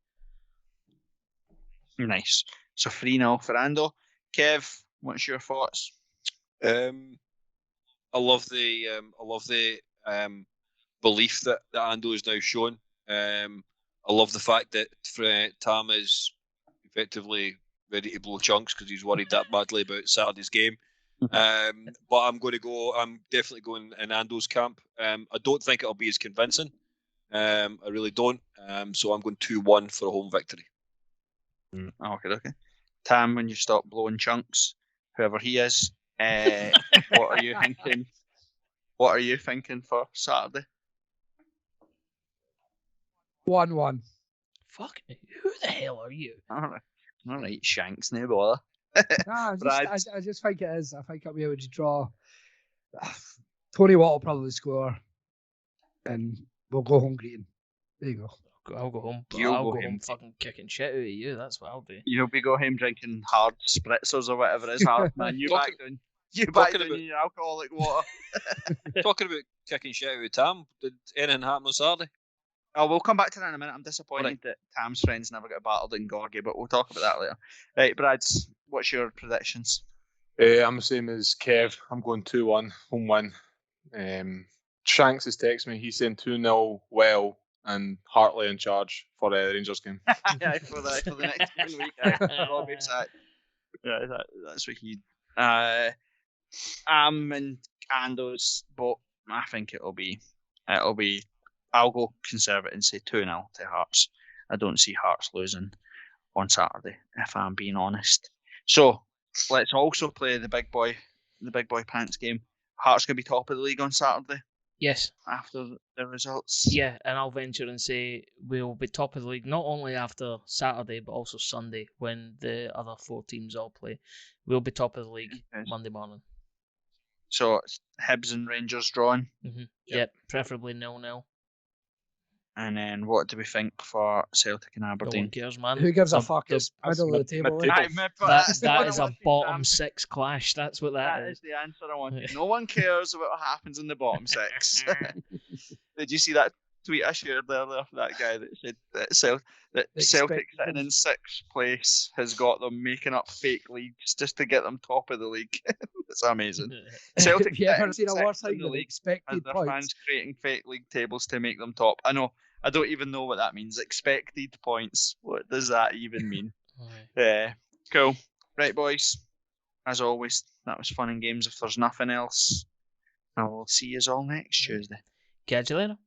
Nice. So 3-0 for Ando. Kev, what's your thoughts? I love the belief that Ando is now shown. I love the fact that Tam is effectively ready to blow chunks because he's worried that badly about Saturday's game. But I'm definitely going in Ando's camp. I don't think it'll be as convincing. I really don't. So I'm going 2-1 for a home victory. Okay. Tam, when you stop blowing chunks, whoever he is, what are you thinking? What are you thinking for Saturday? 1-1. Fuck me. Who the hell are you? All right, Shanks, no bother. Nah, I just think it is. I think I'll be able to draw. Tony Watt will probably score, and we'll go home greeting. There you go. I'll go home. You'll I'll go go home home fucking kicking shit out of you. That's what I'll do. You'll be go home drinking hard spritzers or whatever it is. Hard, man. You back down your alcoholic water. Talking about kicking shit out of Tam, did anything happen on Saturday? Oh, we'll come back to that in a minute. I'm disappointed that Tam's friends never got battled in Gorgie, but we'll talk about that later. Right, Brads, what's your predictions? I'm the same as Kev. I'm going 2-1, home win. Shanks has texted me. He's saying 2-0 well and Hartley in charge for the Rangers game. Yeah, for the next week. Robbie said, yeah, that's what he. I'm in Ando's boat. I think it'll be. I'll go conservative and say 2-0 to Hearts. I don't see Hearts losing on Saturday, if I'm being honest. So let's also play the big boy pants game. Hearts gonna be top of the league on Saturday. Yes. After the results. Yeah, and I'll venture and say we'll be top of the league not only after Saturday but also Sunday when the other 4 teams all play. We'll be top of the league Monday morning. So it's Hibs and Rangers drawing. Mm-hmm. Yep, preferably 0-0. And then what do we think for Celtic and Aberdeen? No one cares, man. Who gives a fuck? It's middle of the table. That is a bottom 6 clash. That's what that is. That is the answer I wanted. No one cares about what happens in the bottom 6. Did you see that tweet I shared earlier? That guy that said that Celtic sitting in 6th place has got them making up fake leagues just to get them top of the league. It's amazing. Celtic have you ever seen a worse thing than expected their points? fans creating fake league tables to make them top. I know. I don't even know what that means. Expected points. What does that even mean? Cool. Right, boys. As always, that was fun and games. If there's nothing else, I will see you all next Tuesday. Catch you later.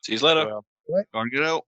See you later. Go on, get out.